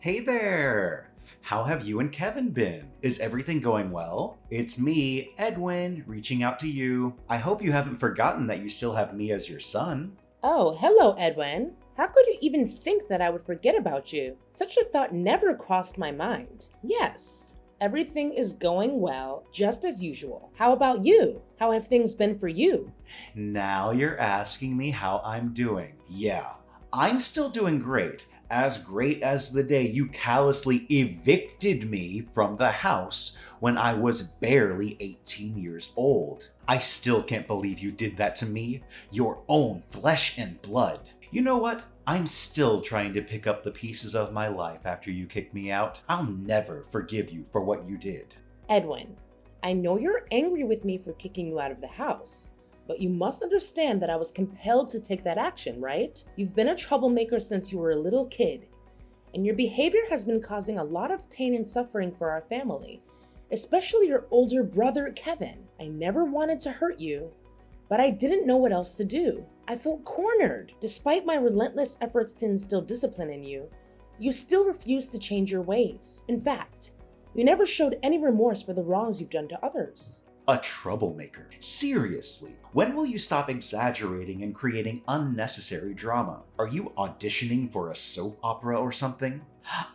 Hey there! How have you and Kevin been? Is everything going well? It's me, Edwin, reaching out to you. I hope you haven't forgotten that you still have me as your son. Oh, hello, Edwin. How could you even think that I would forget about you? Such a thought never crossed my mind. Yes, everything is going well, just as usual. How about you? How have things been for you? Now you're asking me how I'm doing. Yeah, I'm still doing great. As great as the day you callously evicted me from the house when I was barely 18 years old. I still can't believe you did that to me, your own flesh and blood. You know what? I'm still trying to pick up the pieces of my life after you kicked me out. I'll never forgive you for what you did. Edwin, I know you're angry with me for kicking you out of the house, but you must understand that I was compelled to take that action, right? You've been a troublemaker since you were a little kid, and your behavior has been causing a lot of pain and suffering for our family, especially your older brother, Kevin. I never wanted to hurt you, but I didn't know what else to do. I felt cornered. Despite my relentless efforts to instill discipline in you, you still refused to change your ways. In fact, you never showed any remorse for the wrongs you've done to others. A troublemaker? Seriously, when will you stop exaggerating and creating unnecessary drama? Are you auditioning for a soap opera or something?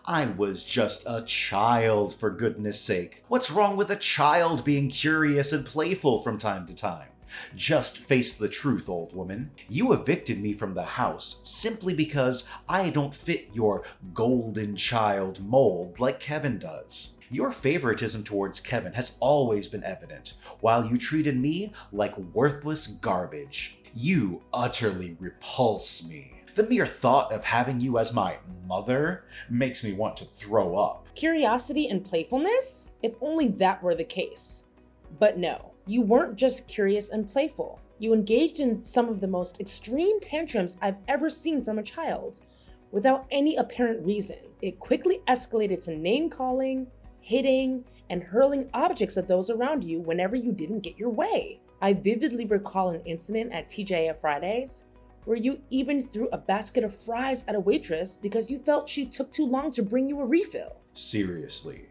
I was just a child, for goodness sake. What's wrong with a child being curious and playful from time to time? Just face the truth, old woman. You evicted me from the house simply because I don't fit your golden child mold like Kevin does. Your favoritism towards Kevin has always been evident, while you treated me like worthless garbage. You utterly repulse me. The mere thought of having you as my mother makes me want to throw up. Curiosity and playfulness? If only that were the case. But no, you weren't just curious and playful. You engaged in some of the most extreme tantrums I've ever seen from a child, without any apparent reason. It quickly escalated to name-calling, hitting, and hurling objects at those around you whenever you didn't get your way. I vividly recall an incident at TGIF Fridays where you even threw a basket of fries at a waitress because you felt she took too long to bring you a refill. Seriously.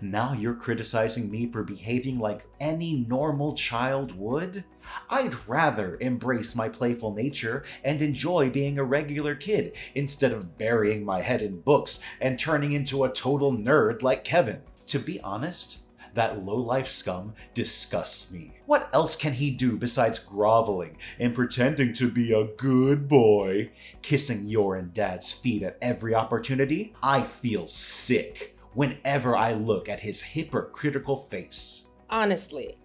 Now you're criticizing me for behaving like any normal child would? I'd rather embrace my playful nature and enjoy being a regular kid instead of burying my head in books and turning into a total nerd like Kevin. To be honest, that low-life scum disgusts me. What else can he do besides groveling and pretending to be a good boy, kissing your and Dad's feet at every opportunity? I feel sick whenever I look at his hypocritical face. Honestly,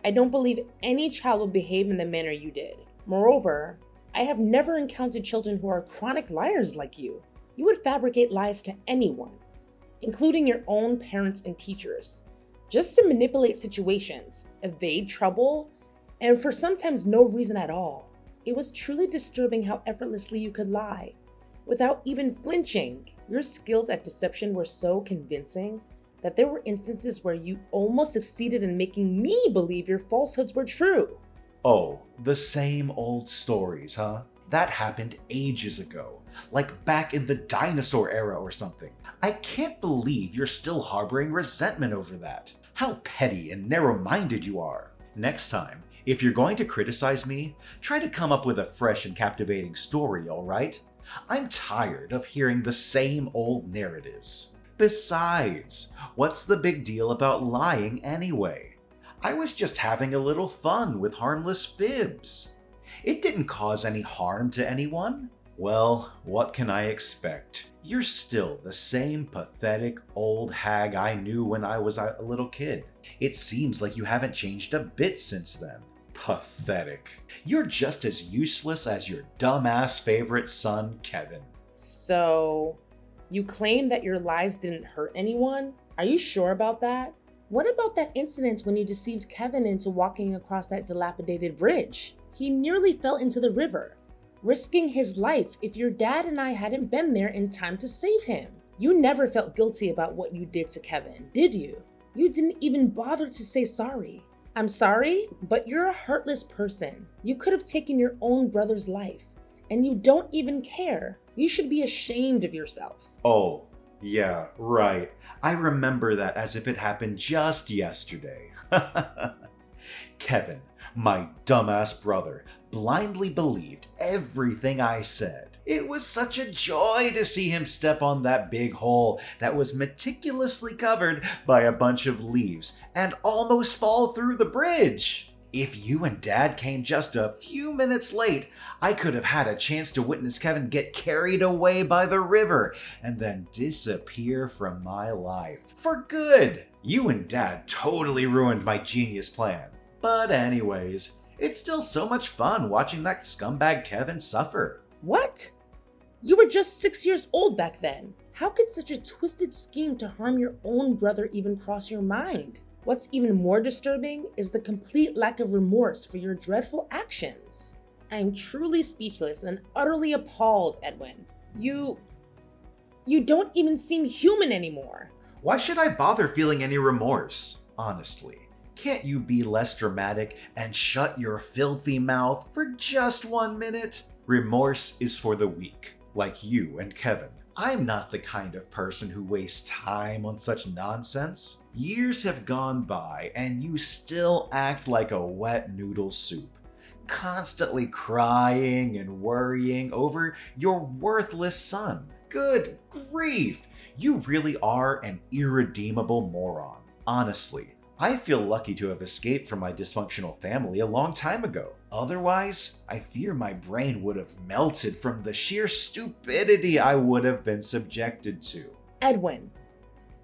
I don't believe any child would behave in the manner you did. Moreover, I have never encountered children who are chronic liars like you. You would fabricate lies to anyone, including your own parents and teachers, just to manipulate situations, evade trouble, and for sometimes no reason at all. It was truly disturbing how effortlessly you could lie, without even flinching. Your skills at deception were so convincing that there were instances where you almost succeeded in making me believe your falsehoods were true. Oh, the same old stories, huh? That happened ages ago, like back in the dinosaur era or something. I can't believe you're still harboring resentment over that. How petty and narrow-minded you are. Next time, if you're going to criticize me, try to come up with a fresh and captivating story, alright? I'm tired of hearing the same old narratives. Besides, what's the big deal about lying anyway? I was just having a little fun with harmless fibs. It didn't cause any harm to anyone. Well, what can I expect? You're still the same pathetic old hag I knew when I was a little kid. It seems like you haven't changed a bit since then. Pathetic. You're just as useless as your dumbass favorite son, Kevin. So, you claim that your lies didn't hurt anyone? Are you sure about that? What about that incident when you deceived Kevin into walking across that dilapidated bridge? He nearly fell into the river, risking his life if your dad and I hadn't been there in time to save him. You never felt guilty about what you did to Kevin, did you? You didn't even bother to say sorry. I'm sorry, but you're a heartless person. You could have taken your own brother's life, and you don't even care. You should be ashamed of yourself. Oh, Yeah, right. I remember that as if it happened just yesterday. Kevin, my dumbass brother, blindly believed everything I said. It was such a joy to see him step on that big hole that was meticulously covered by a bunch of leaves and almost fall through the bridge. If you and Dad came just a few minutes late, I could have had a chance to witness Kevin get carried away by the river and then disappear from my life. For good! You and Dad totally ruined my genius plan. But anyways, it's still so much fun watching that scumbag Kevin suffer. What? You were just 6 years old back then. How could such a twisted scheme to harm your own brother even cross your mind? What's even more disturbing is the complete lack of remorse for your dreadful actions. I am truly speechless and utterly appalled, Edwin. You don't even seem human anymore. Why should I bother feeling any remorse? Honestly, can't you be less dramatic and shut your filthy mouth for just 1 minute? Remorse is for the weak, like you and Kevin. I'm not the kind of person who wastes time on such nonsense. Years have gone by and you still act like a wet noodle soup, constantly crying and worrying over your worthless son. Good grief! You really are an irredeemable moron. Honestly, I feel lucky to have escaped from my dysfunctional family a long time ago. Otherwise, I fear my brain would have melted from the sheer stupidity I would have been subjected to. Edwin,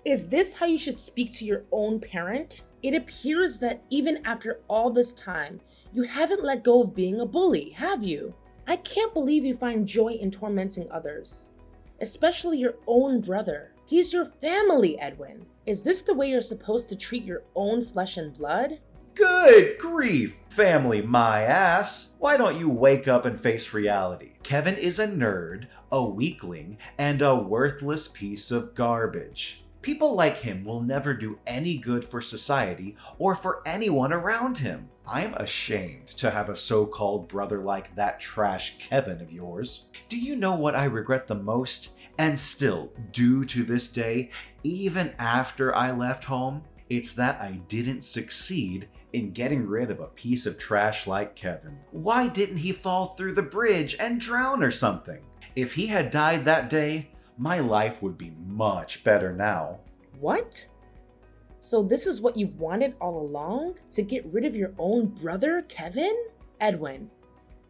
is this how you should speak to your own parent? It appears that even after all this time, you haven't let go of being a bully, have you? I can't believe you find joy in tormenting others, especially your own brother. He's your family, Edwin. Is this the way you're supposed to treat your own flesh and blood? Good grief, family my ass. Why don't you wake up and face reality? Kevin is a nerd, a weakling, and a worthless piece of garbage. People like him will never do any good for society or for anyone around him. I'm ashamed to have a so-called brother like that trash Kevin of yours. Do you know what I regret the most? And still do to this day, even after I left home? It's that I didn't succeed in getting rid of a piece of trash like Kevin. Why didn't he fall through the bridge and drown or something? If he had died that day, my life would be much better now. What? So this is what you've wanted all along? To get rid of your own brother, Kevin? Edwin,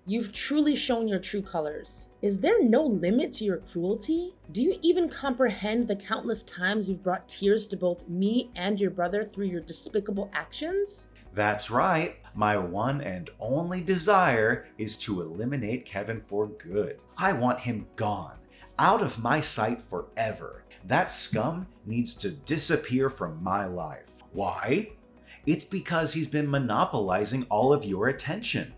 you've truly shown your true colors. Is there no limit to your cruelty? Do you even comprehend the countless times you've brought tears to both me and your brother through your despicable actions? That's right. My one and only desire is to eliminate Kevin for good. I want him gone, out of my sight forever. That scum needs to disappear from my life. Why? It's because he's been monopolizing all of your attention.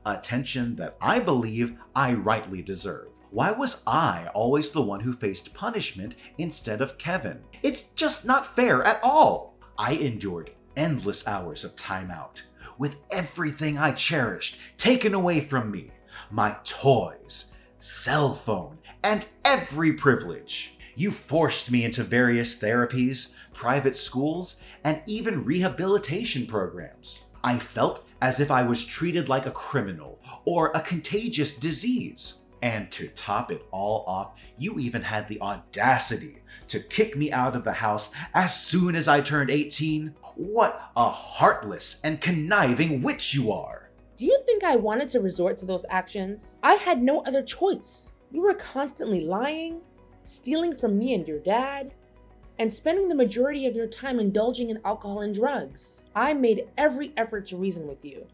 Attention that I believe I rightly deserve. Why was I always the one who faced punishment instead of Kevin? It's just not fair at all. I endured endless hours of time out, with everything I cherished taken away from me. My toys, cell phone, and every privilege. You forced me into various therapies, private schools, and even rehabilitation programs. I felt as if I was treated like a criminal or a contagious disease. And to top it all off, you even had the audacity to kick me out of the house as soon as I turned 18. What a heartless and conniving witch you are! Do you think I wanted to resort to those actions? I had no other choice. You were constantly lying, stealing from me and your dad, and spending the majority of your time indulging in alcohol and drugs. I made every effort to reason with you,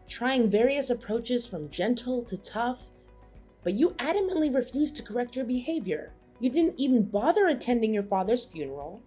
trying various approaches from gentle to tough, but you adamantly refused to correct your behavior. You didn't even bother attending your father's funeral,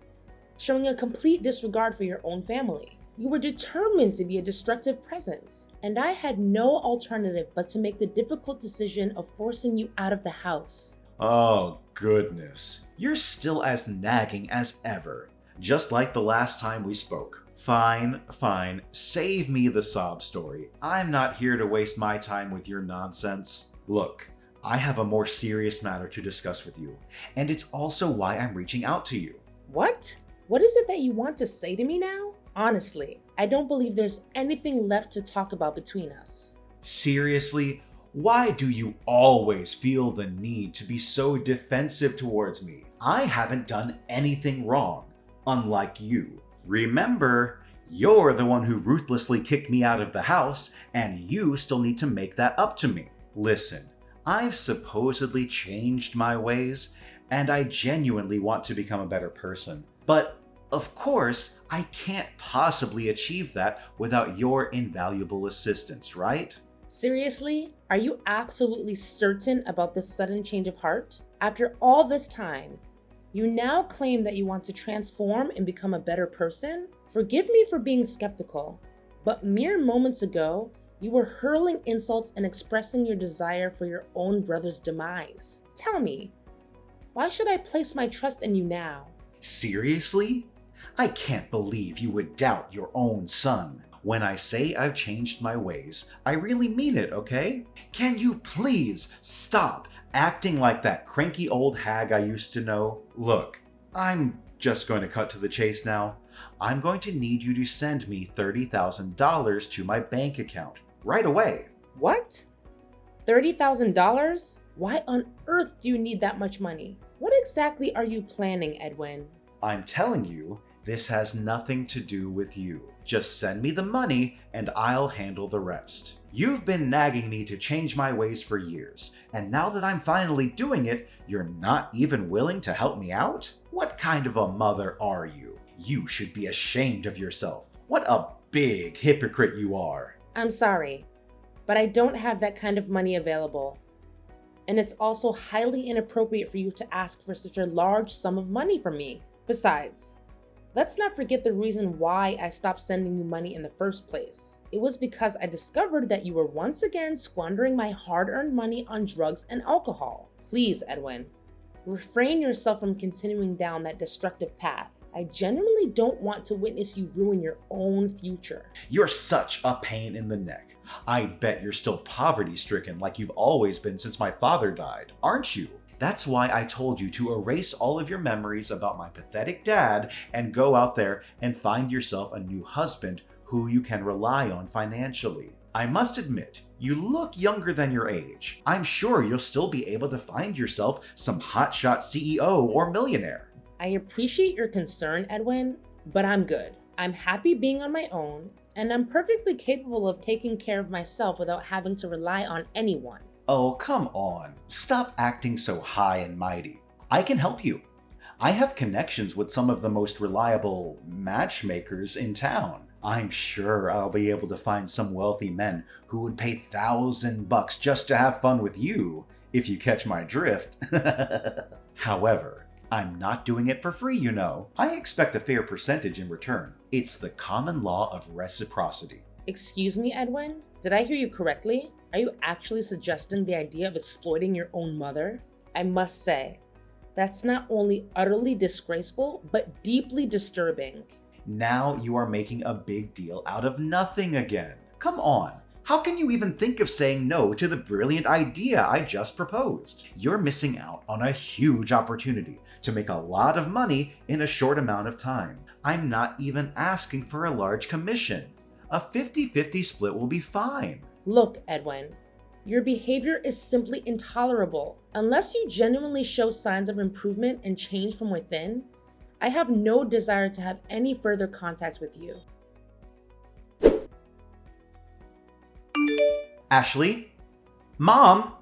showing a complete disregard for your own family. You were determined to be a destructive presence, and I had no alternative but to make the difficult decision of forcing you out of the house. Oh, goodness. You're still as nagging as ever, just like the last time we spoke. Fine, save me the sob story. I'm not here to waste my time with your nonsense. Look, I have a more serious matter to discuss with you, and it's also why I'm reaching out to you. What? What is it that you want to say to me now? Honestly, I don't believe there's anything left to talk about between us. Seriously, why do you always feel the need to be so defensive towards me? I haven't done anything wrong, unlike you. Remember, you're the one who ruthlessly kicked me out of the house, and you still need to make that up to me. Listen, I've supposedly changed my ways, and I genuinely want to become a better person. But, of course, I can't possibly achieve that without your invaluable assistance, right? Seriously? Are you absolutely certain about this sudden change of heart? After all this time, you now claim that you want to transform and become a better person? Forgive me for being skeptical, but mere moments ago, you were hurling insults and expressing your desire for your own brother's demise. Tell me, why should I place my trust in you now? Seriously? I can't believe you would doubt your own son. When I say I've changed my ways, I really mean it, okay? Can you please stop acting like that cranky old hag I used to know? Look, I'm just going to cut to the chase now. I'm going to need you to send me $30,000 to my bank account right away. What? $30,000? Why on earth do you need that much money? What exactly are you planning, Edwin? I'm telling you, this has nothing to do with you. Just send me the money and I'll handle the rest. You've been nagging me to change my ways for years, and now that I'm finally doing it, you're not even willing to help me out? What kind of a mother are you? You should be ashamed of yourself. What a big hypocrite you are. I'm sorry, but I don't have that kind of money available. And it's also highly inappropriate for you to ask for such a large sum of money from me. Besides, let's not forget the reason why I stopped sending you money in the first place. It was because I discovered that you were once again squandering my hard-earned money on drugs and alcohol. Please, Edwin, refrain yourself from continuing down that destructive path. I genuinely don't want to witness you ruin your own future. You're such a pain in the neck. I bet you're still poverty-stricken like you've always been since my father died, aren't you? That's why I told you to erase all of your memories about my pathetic dad and go out there and find yourself a new husband who you can rely on financially. I must admit, you look younger than your age. I'm sure you'll still be able to find yourself some hotshot CEO or millionaire. I appreciate your concern, Edwin, but I'm good. I'm happy being on my own, and I'm perfectly capable of taking care of myself without having to rely on anyone. Oh, come on. Stop acting so high and mighty. I can help you. I have connections with some of the most reliable matchmakers in town. I'm sure I'll be able to find some wealthy men who would pay $1,000 just to have fun with you, if you catch my drift. However, I'm not doing it for free, you know. I expect a fair percentage in return. It's the common law of reciprocity. Excuse me, Edwin? Did I hear you correctly? Are you actually suggesting the idea of exploiting your own mother? I must say, that's not only utterly disgraceful, but deeply disturbing. Now you are making a big deal out of nothing again. Come on. How can you even think of saying no to the brilliant idea I just proposed? You're missing out on a huge opportunity to make a lot of money in a short amount of time. I'm not even asking for a large commission. A 50-50 split will be fine. Look, Edwin, your behavior is simply intolerable. Unless you genuinely show signs of improvement and change from within, I have no desire to have any further contact with you. Ashley? Mom?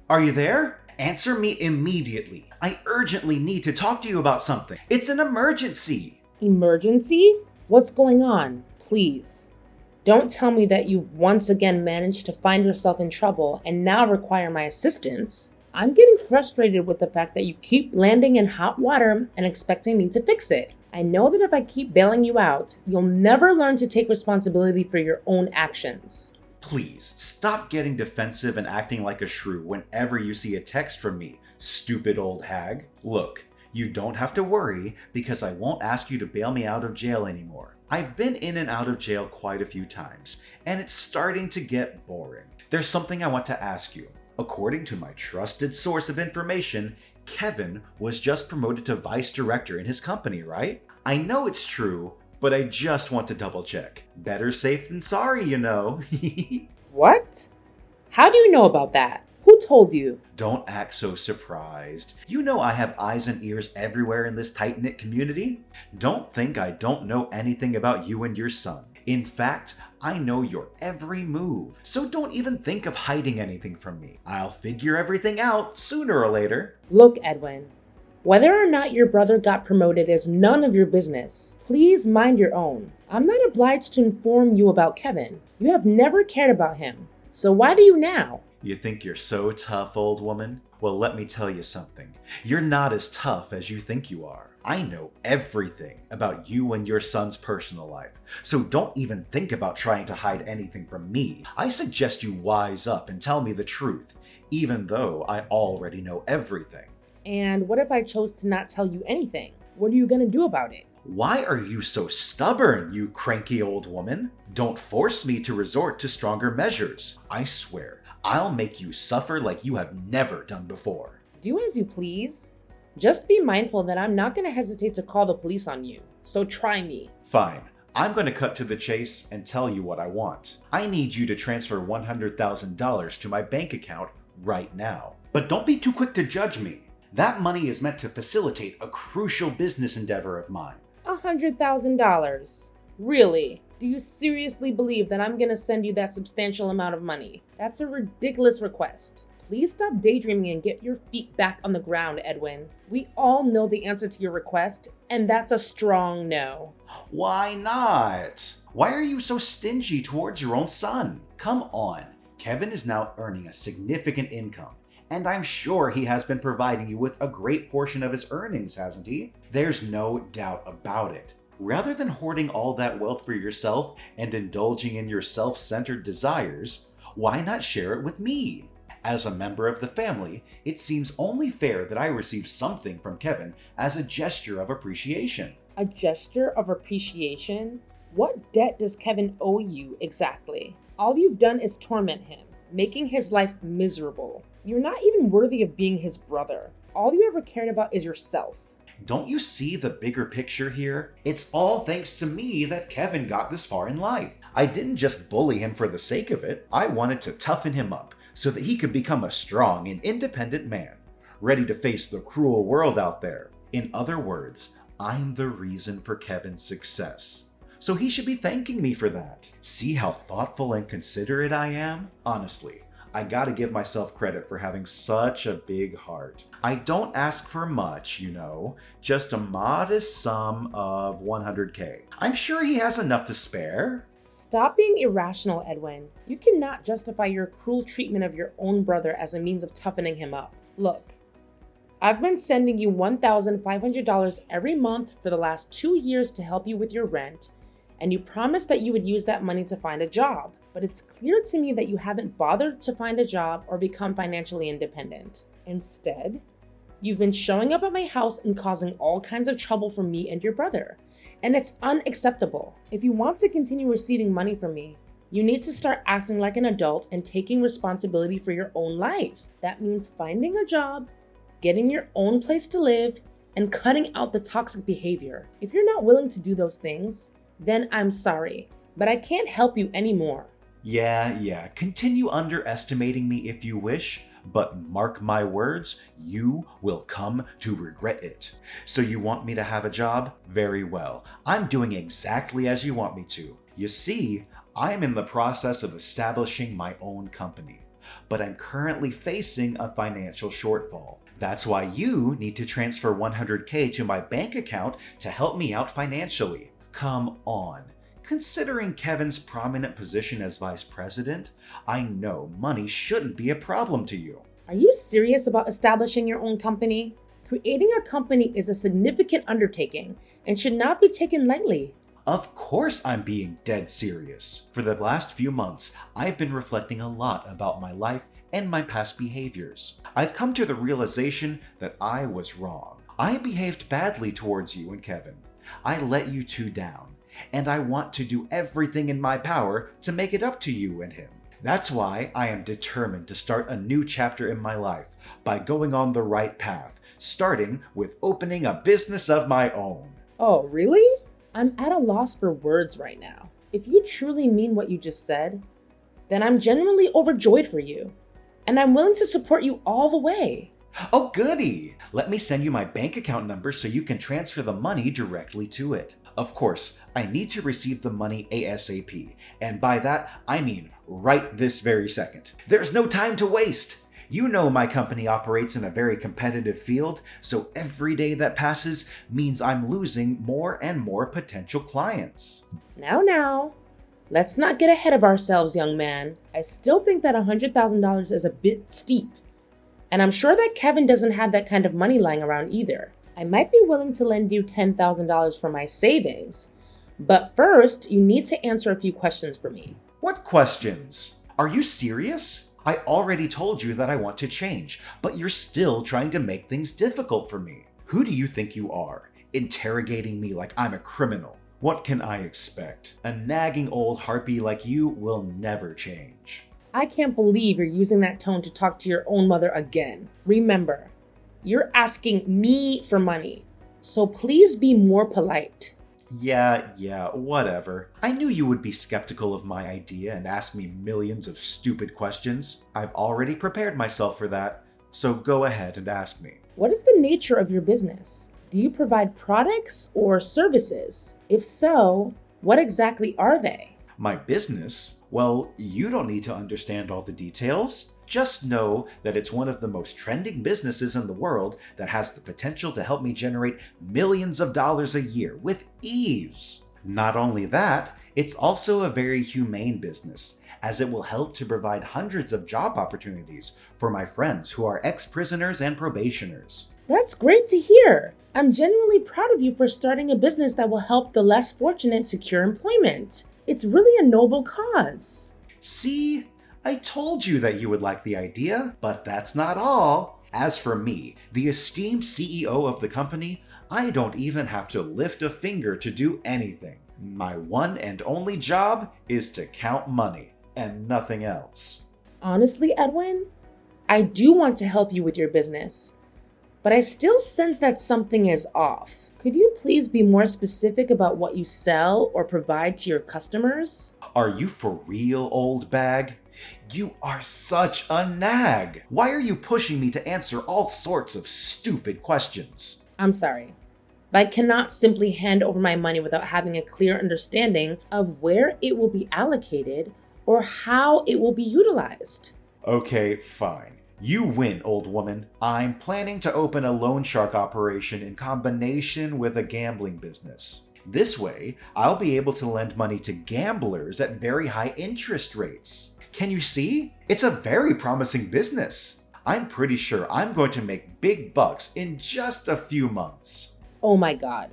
Are you there? Answer me immediately. I urgently need to talk to you about something. It's an emergency. Emergency? What's going on? Please. Don't tell me that you've once again managed to find yourself in trouble and now require my assistance. I'm getting frustrated with the fact that you keep landing in hot water and expecting me to fix it. I know that if I keep bailing you out, you'll never learn to take responsibility for your own actions. Please, stop getting defensive and acting like a shrew whenever you see a text from me, stupid old hag. Look, you don't have to worry because I won't ask you to bail me out of jail anymore. I've been in and out of jail quite a few times, and it's starting to get boring. There's something I want to ask you. According to my trusted source of information, Kevin was just promoted to vice director in his company, right? I know it's true, but I just want to double check. Better safe than sorry, you know. What? How do you know about that? Who told you? Don't act so surprised. You know I have eyes and ears everywhere in this tight-knit community. Don't think I don't know anything about you and your son. In fact, I know your every move, so don't even think of hiding anything from me. I'll figure everything out sooner or later. Look, Edwin, whether or not your brother got promoted is none of your business. Please mind your own. I'm not obliged to inform you about Kevin. You have never cared about him, so why do you now? You think you're so tough, old woman? Well, let me tell you something. You're not as tough as you think you are. I know everything about you and your son's personal life, so don't even think about trying to hide anything from me. I suggest you wise up and tell me the truth, even though I already know everything. And what if I chose to not tell you anything? What are you gonna do about it? Why are you so stubborn, you cranky old woman? Don't force me to resort to stronger measures. I swear, I'll make you suffer like you have never done before. Do as you please. Just be mindful that I'm not gonna hesitate to call the police on you. So try me. Fine. I'm going to cut to the chase and tell you what I want. I need you to transfer $100,000 to my bank account right now. But don't be too quick to judge me. That money is meant to facilitate a crucial business endeavor of mine. $100,000. Really? Do you seriously believe that I'm gonna send you that substantial amount of money? That's a ridiculous request. Please stop daydreaming and get your feet back on the ground, Edwin. We all know the answer to your request, and that's a strong no. Why not? Why are you so stingy towards your own son? Come on. Kevin is now earning a significant income, and I'm sure he has been providing you with a great portion of his earnings, hasn't he? There's no doubt about it. Rather than hoarding all that wealth for yourself and indulging in your self-centered desires, why not share it with me? As a member of the family, it seems only fair that I receive something from Kevin as a gesture of appreciation. A gesture of appreciation? What debt does Kevin owe you exactly? All you've done is torment him, making his life miserable. You're not even worthy of being his brother. All you ever cared about is yourself. Don't you see the bigger picture here? It's all thanks to me that Kevin got this far in life. I didn't just bully him for the sake of it. I wanted to toughen him up so that he could become a strong and independent man, ready to face the cruel world out there. In other words, I'm the reason for Kevin's success. So he should be thanking me for that. See how thoughtful and considerate I am? Honestly, I gotta give myself credit for having such a big heart. I don't ask for much, you know, just a modest sum of $100K. I'm sure he has enough to spare. Stop being irrational, Edwin. You cannot justify your cruel treatment of your own brother as a means of toughening him up. Look, I've been sending you $1,500 every month for the last 2 years to help you with your rent, and you promised that you would use that money to find a job. But it's clear to me that you haven't bothered to find a job or become financially independent. Instead, you've been showing up at my house and causing all kinds of trouble for me and your brother. And it's unacceptable. If you want to continue receiving money from me, you need to start acting like an adult and taking responsibility for your own life. That means finding a job, getting your own place to live, and cutting out the toxic behavior. If you're not willing to do those things, then I'm sorry, but I can't help you anymore. Yeah, continue underestimating me if you wish, but mark my words, you will come to regret it. So you want me to have a job? Very well. I'm doing exactly as you want me to. You see, I'm in the process of establishing my own company, but I'm currently facing a financial shortfall. That's why you need to transfer $100K to my bank account to help me out financially. Come on. Considering Kevin's prominent position as vice president, I know money shouldn't be a problem to you. Are you serious about establishing your own company? Creating a company is a significant undertaking and should not be taken lightly. Of course I'm being dead serious. For the last few months, I've been reflecting a lot about my life and my past behaviors. I've come to the realization that I was wrong. I behaved badly towards you and Kevin. I let you two down, and I want to do everything in my power to make it up to you and him. That's why I am determined to start a new chapter in my life by going on the right path, starting with opening a business of my own. Oh, really? I'm at a loss for words right now. If you truly mean what you just said, then I'm genuinely overjoyed for you, and I'm willing to support you all the way. Oh, goody! Let me send you my bank account number so you can transfer the money directly to it. Of course, I need to receive the money ASAP, and by that, I mean right this very second. There's no time to waste! You know my company operates in a very competitive field, so every day that passes means I'm losing more and more potential clients. Now, let's not get ahead of ourselves, young man. I still think that $100,000 is a bit steep. And I'm sure that Kevin doesn't have that kind of money lying around either. I might be willing to lend you $10,000 for my savings, but first you need to answer a few questions for me. What questions? Are you serious? I already told you that I want to change, but you're still trying to make things difficult for me. Who do you think you are? Interrogating me like I'm a criminal. What can I expect? A nagging old harpy like you will never change. I can't believe you're using that tone to talk to your own mother again. Remember, you're asking me for money, so please be more polite. Yeah, whatever. I knew you would be skeptical of my idea and ask me millions of stupid questions. I've already prepared myself for that, so go ahead and ask me. What is the nature of your business? Do you provide products or services? If so, what exactly are they? My business? Well, you don't need to understand all the details. Just know that it's one of the most trending businesses in the world that has the potential to help me generate millions of dollars a year with ease. Not only that, it's also a very humane business, as it will help to provide hundreds of job opportunities for my friends who are ex-prisoners and probationers. That's great to hear. I'm genuinely proud of you for starting a business that will help the less fortunate secure employment. It's really a noble cause. See? I told you that you would like the idea, but that's not all. As for me, the esteemed CEO of the company, I don't even have to lift a finger to do anything. My one and only job is to count money, and nothing else. Honestly, Edwin, I do want to help you with your business, but I still sense that something is off. Could you please be more specific about what you sell or provide to your customers? Are you for real, old bag? You are such a nag! Why are you pushing me to answer all sorts of stupid questions? I'm sorry, but I cannot simply hand over my money without having a clear understanding of where it will be allocated or how it will be utilized. Okay, fine. You win, old woman. I'm planning to open a loan shark operation in combination with a gambling business. This way, I'll be able to lend money to gamblers at very high interest rates. Can you see? It's a very promising business. I'm pretty sure I'm going to make big bucks in just a few months. Oh my God.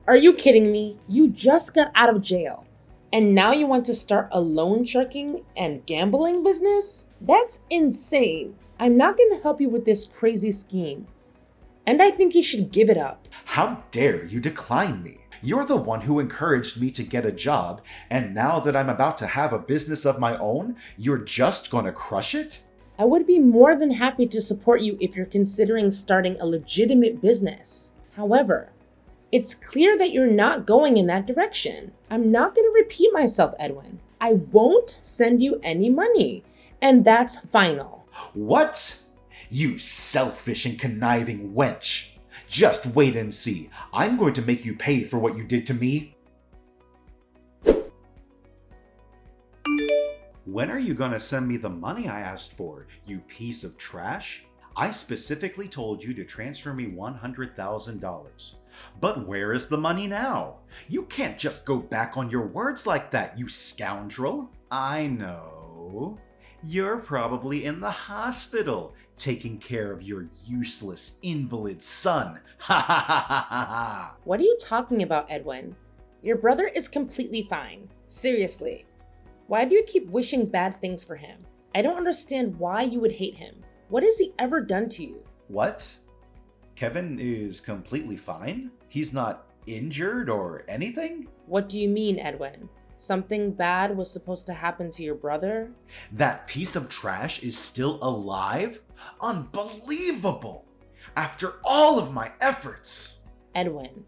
Are you kidding me? You just got out of jail, and now you want to start a loan sharking and gambling business? That's insane. I'm not going to help you with this crazy scheme, and I think you should give it up. How dare you decline me? You're the one who encouraged me to get a job, and now that I'm about to have a business of my own, you're just gonna crush it? I would be more than happy to support you if you're considering starting a legitimate business. However, it's clear that you're not going in that direction. I'm not going to repeat myself, Edwin. I won't send you any money, and that's final. What? You selfish and conniving wench! Just wait and see. I'm going to make you pay for what you did to me. When are you gonna send me the money I asked for, you piece of trash? I specifically told you to transfer me $100,000. But where is the money now? You can't just go back on your words like that, you scoundrel. I know. You're probably in the hospital, taking care of your useless invalid son. Ha ha ha ha ha ha! What are you talking about, Edwin? Your brother is completely fine. Seriously. Why do you keep wishing bad things for him? I don't understand why you would hate him. What has he ever done to you? What? Kevin is completely fine? He's not injured or anything? What do you mean, Edwin? Something bad was supposed to happen to your brother? That piece of trash is still alive? Unbelievable! After all of my efforts! Edwin,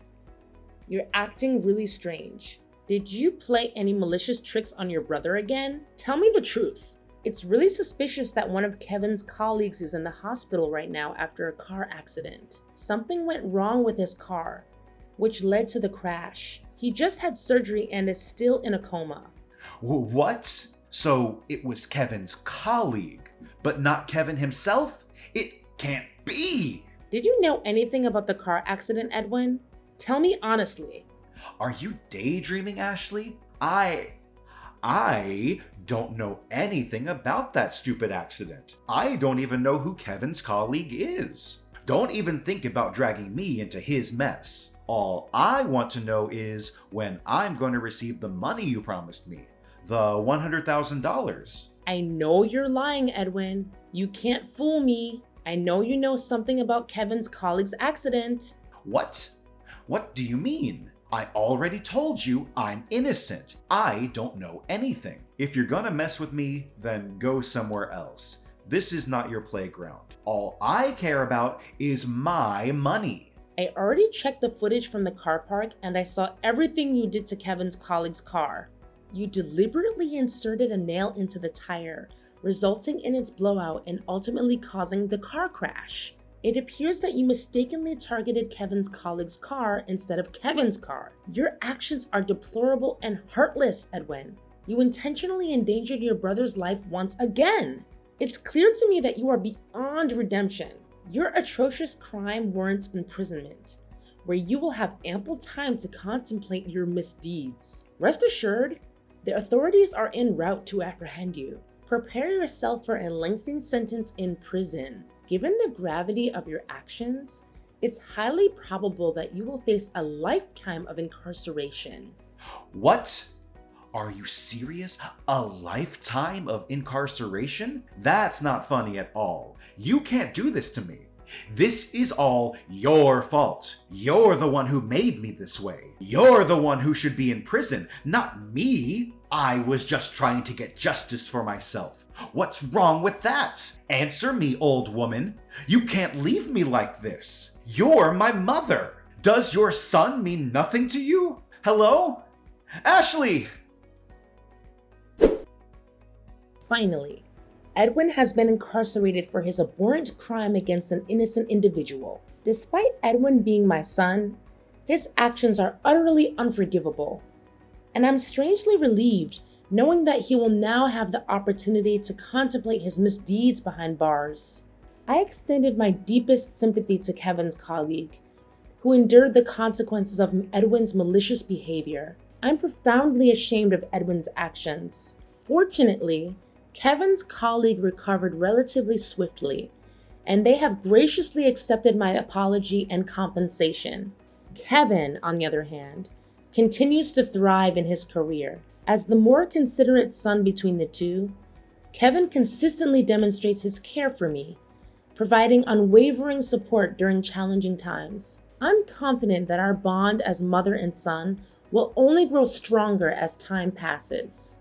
you're acting really strange. Did you play any malicious tricks on your brother again? Tell me the truth. It's really suspicious that one of Kevin's colleagues is in the hospital right now after a car accident. Something went wrong with his car, which led to the crash. He just had surgery and is still in a coma. What? So it was Kevin's colleague, but not Kevin himself? It can't be! Did you know anything about the car accident, Edwin? Tell me honestly. Are you daydreaming, Ashley? I don't know anything about that stupid accident. I don't even know who Kevin's colleague is. Don't even think about dragging me into his mess. All I want to know is when I'm going to receive the money you promised me, the $100,000. I know you're lying, Edwin. You can't fool me. I know you know something about Kevin's colleague's accident. What? What do you mean? I already told you I'm innocent. I don't know anything. If you're gonna mess with me, then go somewhere else. This is not your playground. All I care about is my money. I already checked the footage from the car park and I saw everything you did to Kevin's colleague's car. You deliberately inserted a nail into the tire, resulting in its blowout and ultimately causing the car crash. It appears that you mistakenly targeted Kevin's colleague's car instead of Kevin's car. Your actions are deplorable and heartless, Edwin. You intentionally endangered your brother's life once again. It's clear to me that you are beyond redemption. Your atrocious crime warrants imprisonment, where you will have ample time to contemplate your misdeeds. Rest assured, the authorities are en route to apprehend you. Prepare yourself for a lengthy sentence in prison. Given the gravity of your actions, it's highly probable that you will face a lifetime of incarceration. What? Are you serious? A lifetime of incarceration? That's not funny at all. You can't do this to me. This is all your fault. You're the one who made me this way. You're the one who should be in prison, not me. I was just trying to get justice for myself. What's wrong with that? Answer me, old woman. You can't leave me like this. You're my mother. Does your son mean nothing to you? Hello? Ashley! Finally, Edwin has been incarcerated for his abhorrent crime against an innocent individual. Despite Edwin being my son, his actions are utterly unforgivable. And I'm strangely relieved knowing that he will now have the opportunity to contemplate his misdeeds behind bars. I extended my deepest sympathy to Kevin's colleague, who endured the consequences of Edwin's malicious behavior. I'm profoundly ashamed of Edwin's actions. Fortunately, Kevin's colleague recovered relatively swiftly, and they have graciously accepted my apology and compensation. Kevin, on the other hand, continues to thrive in his career. As the more considerate son between the two, Kevin consistently demonstrates his care for me, providing unwavering support during challenging times. I'm confident that our bond as mother and son will only grow stronger as time passes.